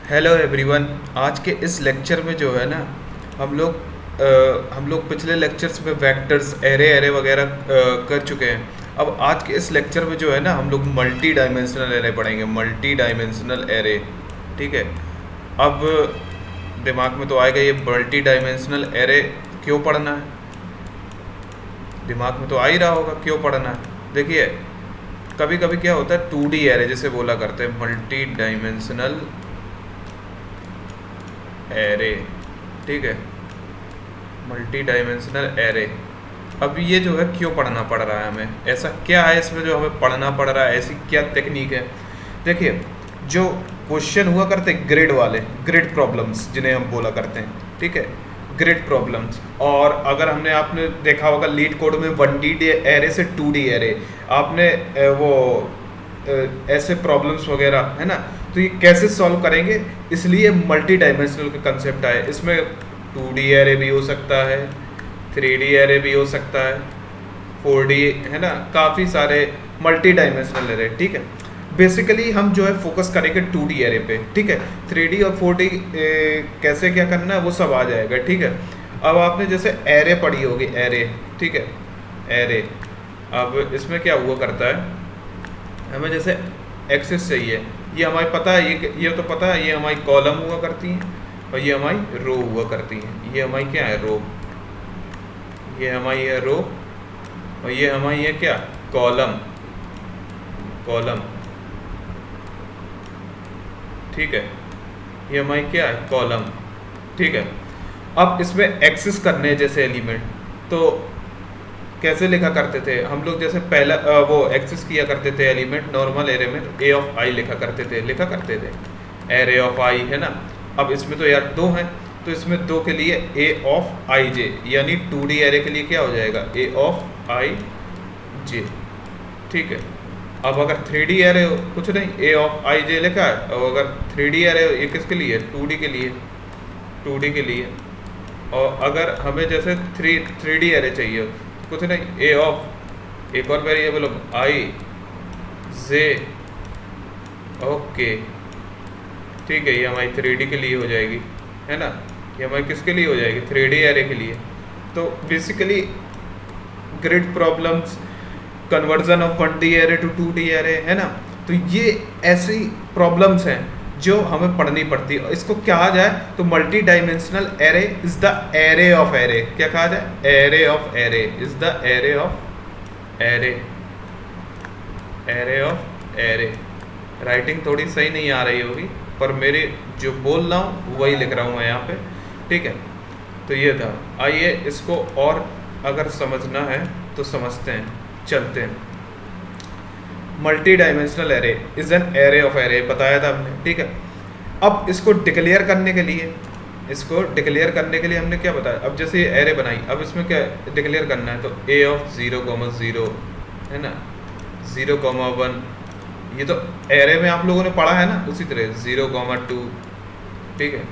Hello everyone. आज के इस लेक्चर में जो है ना हम लोग पिछले लेक्चर्स में वेक्टर्स एरे एरे वगैरह कर चुके हैं। अब आज के इस लेक्चर में जो है ना हम लोग मल्टी डायमेंशनल एरे पढ़ेंगे, मल्टी डायमेंशनल एरे। ठीक है। अब दिमाग में तो आएगा ये मल्टी डायमेंशनल एरे क्यों पढ़ना है, दिमाग में तो आ ही रहा होगा क्यों पढ़ना है। देखिए कभी कभी क्या होता है 2D एरे जिसे बोला करते हैं मल्टी डायमेंशनल एरे। ठीक है, मल्टी डायमेंशनल एरे। अब ये जो है क्यों पढ़ना पड़ रहा है हमें, ऐसा क्या है इसमें जो हमें पढ़ना पड़ रहा है, ऐसी क्या टेक्निक है। देखिए जो क्वेश्चन हुआ करते ग्रिड वाले, ग्रिड प्रॉब्लम्स जिन्हें हम बोला करते हैं, ठीक है, ग्रिड प्रॉब्लम्स। और अगर आपने देखा होगा लीड कोड में 1D एरे से 2D एरे, आपने वो ऐसे प्रॉब्लम्स वगैरह है ना, तो ये कैसे सॉल्व करेंगे, इसलिए मल्टी डायमेंशनल का कंसेप्ट आया। इसमें 2D एरे भी हो सकता है, 3D एरे भी हो सकता है, 4D है ना, काफ़ी सारे मल्टी डायमेंशनल एरे। ठीक है, बेसिकली हम जो है फोकस करेंगे 2D एरे पे। ठीक है, 3D और 4D कैसे क्या करना है वो सब आ जाएगा। ठीक है, अब आपने जैसे एरे पढ़ी होगी, एरे, ठीक है, एरे। अब इसमें क्या हुआ करता है, हमें जैसे एक्सेस चाहिए, ये हमारी पता है, ये तो पता है, ये हमारी कॉलम हुआ करती हैं और ये हमारी रो हुआ करती हैं। ये हमारी क्या है, रो, ये हमारी है रो और ये हमारी है क्या, कॉलम, कॉलम। ठीक है, ये हमारी क्या है, कॉलम। ठीक है, अब इसमें एक्सेस करने हैं जैसे एलिमेंट, तो कैसे लिखा करते थे हम लोग, जैसे पहला वो एक्सेस किया करते थे एलिमेंट नॉर्मल एरे में, ए ऑफ आई लिखा करते थे एरे ऑफ आई, है ना। अब इसमें तो यार दो हैं, तो इसमें दो के लिए ए ऑफ आई जे, यानी 2D एरे के लिए क्या हो जाएगा, ए ऑफ आई जे। ठीक है, अब अगर 3D एरे कुछ नहीं, ए ऑफ आई जे लिखा है, और अगर 3D एरे ये किसके लिए, 2D के लिए, 2D के लिए। और अगर हमें जैसे 3D एरे चाहिए, कुछ नहीं, ए ऑफ एक और वेरिएबल आई जे, ओके। ठीक है, ये हमारी 3D के लिए हो जाएगी, है ना, ये हमारी किसके लिए हो जाएगी, 3D एरे के लिए। तो basically grid problems, conversion of 1D array to 2D array, है ना, तो ये ऐसी प्रॉब्लम्स हैं जो हमें पढ़नी पड़ती है। इसको कहा जाए तो multi dimensional array is the array of array. क्या कहा जाए, array of array is the array of array, array of array. Writing थोड़ी सही नहीं आ रही होगी, पर मेरे जो बोल रहा हूँ वही लिख रहा हूँ मैं यहाँ पे। ठीक है, तो ये था। आइए इसको और अगर समझना है तो समझते हैं, चलते हैं। Multi dimensional array is an array of array, बताया था हमने। ठीक है, अब इसको डिक्लेयर करने के लिए, हमने क्या बताया, अब जैसे ये एरे बनाई, अब इसमें क्या डिक्लेयर करना है, तो ए ऑफ 0,0 है ना, 0,1, ये तो एरे में आप लोगों ने पढ़ा है ना, उसी तरह 0,2, ठीक है,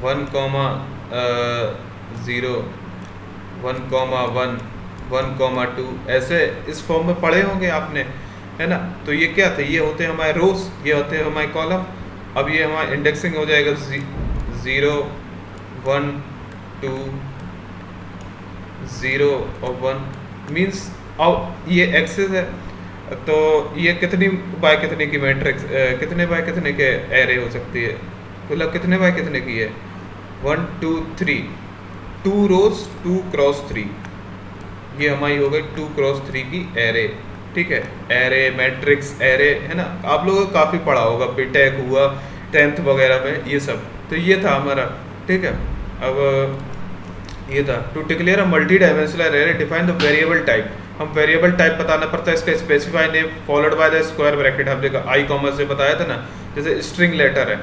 1,0, 1,1, 1,2, ऐसे इस फॉर्म में पढ़े होंगे आपने, है ना। तो ये क्या थे, ये होते हैं हमारे रोज, ये होते हैं हमारे कॉलम। अब ये हमारा इंडेक्सिंग हो जाएगा 0, 1, 2, 0 और 1 मीन्स। अब ये एक्सेस है, तो ये कितनी बाय कितने की मैट्रिक्स, कितने बाय कितने के एरे हो सकती है, मतलब कितने बाय कितने की है, 1, 2, 3, 2 रोज 2 क्रॉस 3, ये हमारी हो गई 2 क्रॉस 3 की एरे। ठीक है, एरे मैट्रिक्स एरे, है ना, आप लोगों को काफ़ी पढ़ा होगा, बीटेक हुआ 10th वगैरह में ये सब। तो ये था हमारा। ठीक है, अब ये था to declare a multi dimensional array define the variable type. हम वेरिएबल टाइप बताना पड़ता है, इसका specify name followed by the square bracket. हमने कहा आई कॉमा से बताया था ना, जैसे स्ट्रिंग लेटर है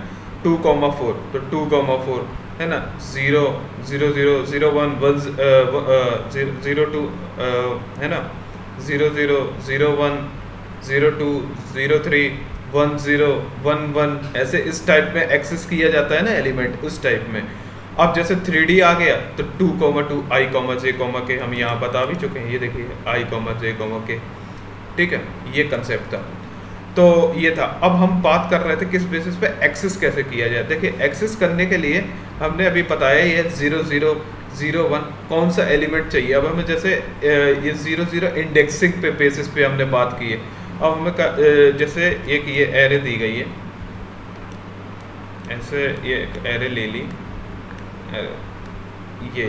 2,4, तो 2,4 है ना, 0, 0, 0, 0, 1, 0, 2 है ना, 0, 0, 0, 1, 0, 2, 0, 3, 1, 0, 1, 1, ऐसे इस टाइप में एक्सेस किया जाता है ना एलिमेंट, उस टाइप में। अब जैसे 3D आ गया तो 2,2 आई, जे, के हम यहाँ बता भी चुके हैं, ये देखिए आई, जे, के। ठीक है, ये कंसेप्ट था। तो ये था। अब हम बात कर रहे थे किस बेसिस पे एक्सेस कैसे किया जाए। देखिए एक्सेस करने के लिए हमने अभी बताया ये 0001 कौन सा एलिमेंट चाहिए। अब हमें जैसे ये 00 इंडेक्सिंग पे बेसिस पे हमने बात की है। अब हमें जैसे एक ये एरे दी गई है, ऐसे ये एक एरे ले ली ये,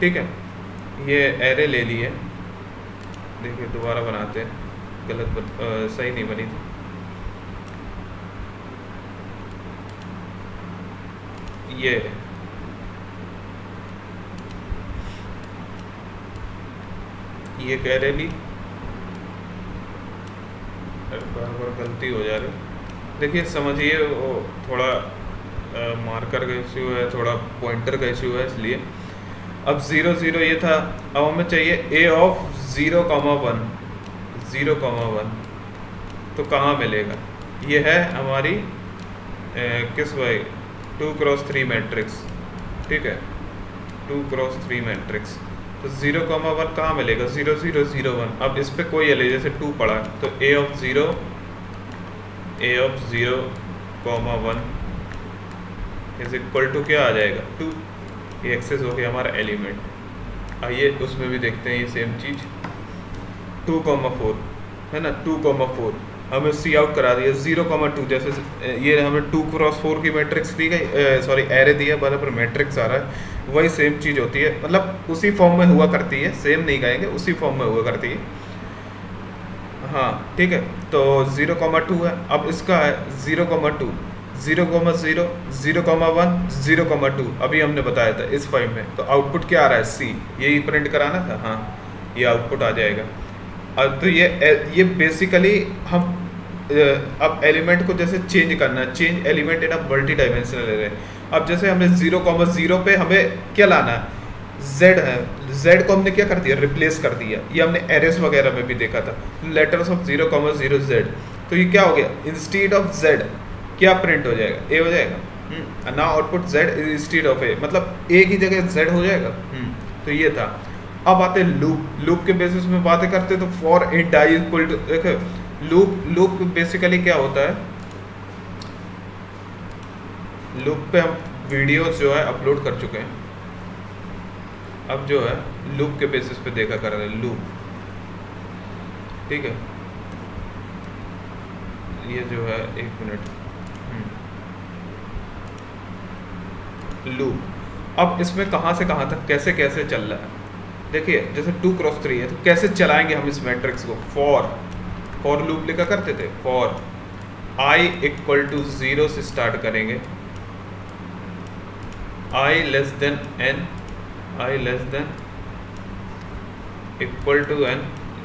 ठीक है, ये एरे ले ली है। देखिए दोबारा बनाते हैं, सही नहीं बनी थी। ये कह रहे ली, बार बार गलती हो जा रही। देखिए समझिए, वो थोड़ा मार्कर का इशू है, थोड़ा पॉइंटर का इशू है, इसलिए। अब 00 ये था। अब हमें चाहिए a ऑफ 0,1 0,1, तो कहाँ मिलेगा? ये है हमारी किस भाई 2x3 मैट्रिक्स, ठीक है, 2x3 मैट्रिक्स। तो 0,1 कहाँ मिलेगा? 0001। अब इस पे कोई एले जैसे 2 पड़ा, तो a of 0,1 is equal to क्या आ जाएगा? 2। ये एक्सेस हो गया हमारा एलिमेंट। आइए उसमें भी देखते हैं ये सेम चीज़। 2,4 है ना, 2,4 हमें सी आउट करा दिया। 0,2 जैसे ये हमें 2x4 की मैट्रिक्स दी गई, सॉरी एरे दिया, बराबर मैट्रिक्स आ रहा है, वही सेम चीज़ होती है, मतलब उसी फॉर्म में हुआ करती है, सेम नहीं कहेंगे, उसी फॉर्म में हुआ करती है। हाँ ठीक है, तो 0,2 है। अब इसका है 0,2 0,0 0,1 0,2 अभी हमने बताया था इस फाइल में। तो आउटपुट क्या आ रहा है? सी। यही प्रिंट कराना था, हाँ ये आउटपुट आ जाएगा। अब तो ये बेसिकली हम अब एलिमेंट को जैसे चेंज करना है, change element in a multi dimensional array. अब जैसे हमने 0,0 पे हमें क्या लाना है? z है, z को हमने क्या कर दिया? रिप्लेस कर दिया। ये हमने एरेस वगैरह में भी देखा था, लेटर्स ऑफ 0,0 z। तो ये क्या हो गया? इंस्टीड ऑफ z क्या प्रिंट हो जाएगा? a हो जाएगा। ना output z instead of a, मतलब a की जगह z हो जाएगा। तो ये था। अब आते लूप के बेसिस में बातें करते, तो for int i equal to, देखो लूप बेसिकली क्या होता है? लूप पे हम वीडियो जो है अपलोड कर चुके हैं। अब जो है लूप के बेसिस पे देखा कर रहे हैं लूप, ठीक है। ये जो है 1 मिनट लूप। अब इसमें कहाँ से कहाँ तक कैसे कैसे चल रहा है? देखिए जैसे 2x3 है, तो कैसे चलाएंगे हम इस मैट्रिक्स को? फॉर लूप लिखा करते थे। फॉर i इक्वल टू 0 से स्टार्ट करेंगे, i less than n, i less than equal to n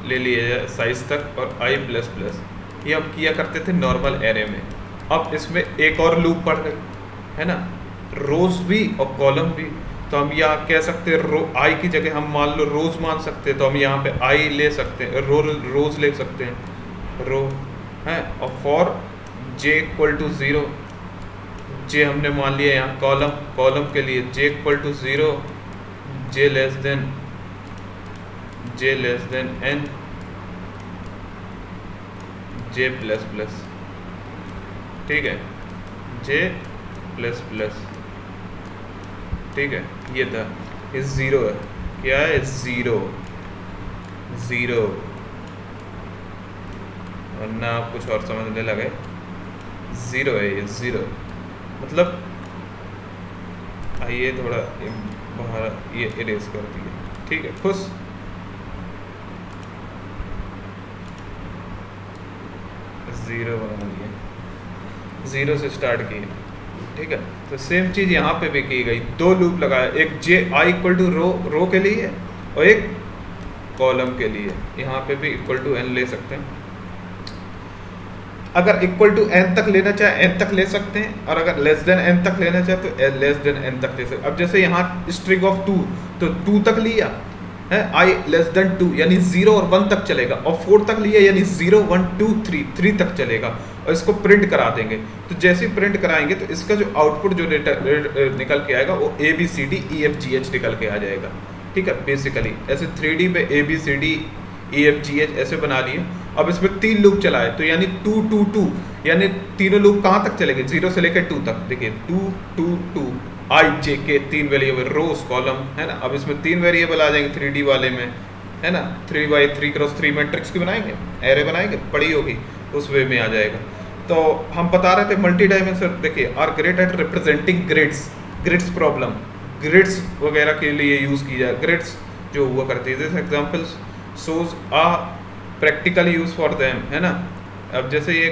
ले लिया साइज तक, और i प्लस प्लस। ये हम किया करते थे नॉर्मल एरे में। अब इसमें एक और लूप पड़ गई है ना, रोज भी और कॉलम भी। तो हम यहाँ कह सकते हैं आई की जगह हम मान लो रोज मान सकते हैं, तो हम यहाँ पे आई ले सकते हैं, रोज ले सकते हैं, रो है। और for j equal to 0, j हमने मान लिया यहाँ कॉलम के लिए j equal to 0, j less than n, j plus plus, ठीक है, जे प्लस प्लस, ठीक है। ये था, ये 0 है। क्या है? 0 वरना आप कुछ और समझने लगे। 0 है ये, 0 मतलब, आइए थोड़ा बाहर ये इरेज कर दिए, ठीक है, खुश। ज़ीरो बना दिए, 0 से स्टार्ट किए, ठीक है। तो सेम चीज़ यहाँ पे भी की गई। 2 लूप लगाया, एक जे आई इक्वल टू रो के लिए और एक कॉलम के लिए। यहाँ पे भी इक्वल टू n ले सकते हैं। अगर इक्वल टू n तक लेना चाहे n तक ले सकते हैं, और अगर लेस देन n तक लेना चाहे तो लेस देन n तक ले सकते हैं। अब जैसे यहाँ स्ट्रिंग ऑफ 2, तो 2 तक लिया है, i लेस देन 2 यानी 0 और 1 तक चलेगा, और 4 तक लिया यानी 0 1 2 3 तक चलेगा, और इसको प्रिंट करा देंगे। तो जैसे ही प्रिंट कराएंगे तो इसका जो आउटपुट जो निकल के आएगा वो ABCD EFGH निकल के आ जाएगा, ठीक है। बेसिकली ऐसे 3D में ABCD AFGH ऐसे बना लिए। अब इसमें 3 लूप चलाए तो यानी 2 2 2, यानी तीनों लूप कहाँ तक चलेंगे, 0 से लेकर 2 तक। देखिए 2 2 2 I J K 3 variable, rows column, है ना। अब इसमें 3 वेरिएबल आ जाएंगे 3D वाले में, है ना। 3x3 मैट्रिक्स की बनाएंगे, एरे बनाएंगे, पड़ी होगी, उस वे में आ जाएगा। तो हम बता रहे थे मल्टी डायमेंशन, देखिए are great at representing grids problem, grids वगैरह के लिए यूज़ की जाए। ग्रिड्स जो हुआ करती है, जैसे examples shows a practical use for them, है ना। अब जैसे ये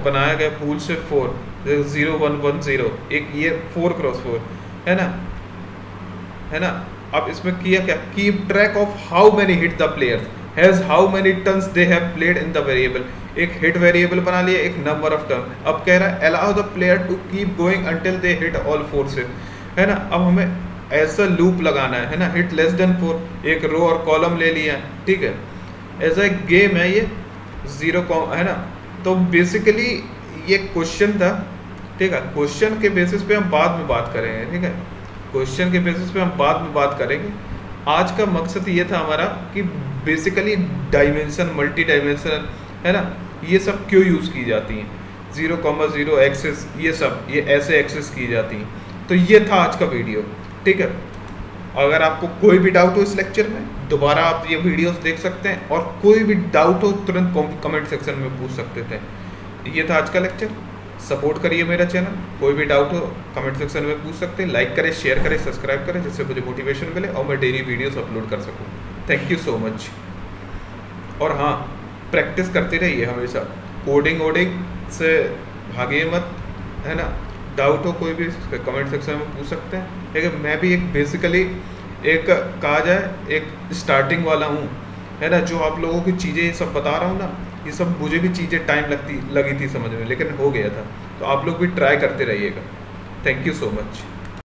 बनाया गया फूल से 4 0 1 1 0, एक ये 4x4 है ना, है ना। अब इसमें किया क्या, keep track of how many hit the players has how many turns they have played in the variable. एक हिट वेरिएबल बना लिया, एक नंबर ऑफ टर्न। अब कह रहा है allow the player to keep going until they hit all 4 से, है ना। अब हमें ऐसा लूप लगाना है ना, हिट लेस देन 4, एक रो और कॉलम ले लिया, ठीक है। ऐसा एक गेम है ये 0, है ना। तो बेसिकली ये क्वेश्चन था, ठीक है। क्वेश्चन के बेसिस पे हम बाद में बात करेंगे, ठीक है। क्वेश्चन के बेसिस पे हम बाद में बात करेंगे। आज का मकसद ये था हमारा कि बेसिकली डायमेंशन, मल्टी डायमेंशन, है ना, ये सब क्यों यूज़ की जाती हैं, 0,0 एक्सेस, ये सब ये ऐसे एक्सेस की जाती हैं। तो ये था आज का वीडियो, ठीक है। अगर आपको कोई भी डाउट हो इस लेक्चर में, दोबारा आप ये वीडियोस देख सकते हैं, और कोई भी डाउट हो तुरंत कमेंट सेक्शन में पूछ सकते थे। ये था आज का लेक्चर। सपोर्ट करिए मेरा चैनल, कोई भी डाउट हो कमेंट सेक्शन में पूछ सकते हैं। लाइक करें, शेयर करें, सब्सक्राइब करें, जिससे मुझे मोटिवेशन मिले और मैं डेली वीडियोस अपलोड कर सकूं। Thank you so much. और हाँ, प्रैक्टिस करते रहिए हमेशा, कोडिंग वोडिंग से भागिए मत, है ना। डाउट हो कोई भी कमेंट सेक्शन में पूछ सकते हैं। लेकिन मैं भी एक बेसिकली एक कहा जाए एक स्टार्टिंग वाला हूँ, है ना। जो आप लोगों की चीज़ें ये सब बता रहा हूँ ना, ये सब मुझे भी चीज़ें टाइम लगी थी समझ में, लेकिन हो गया था। तो आप लोग भी ट्राई करते रहिएगा। Thank you so much.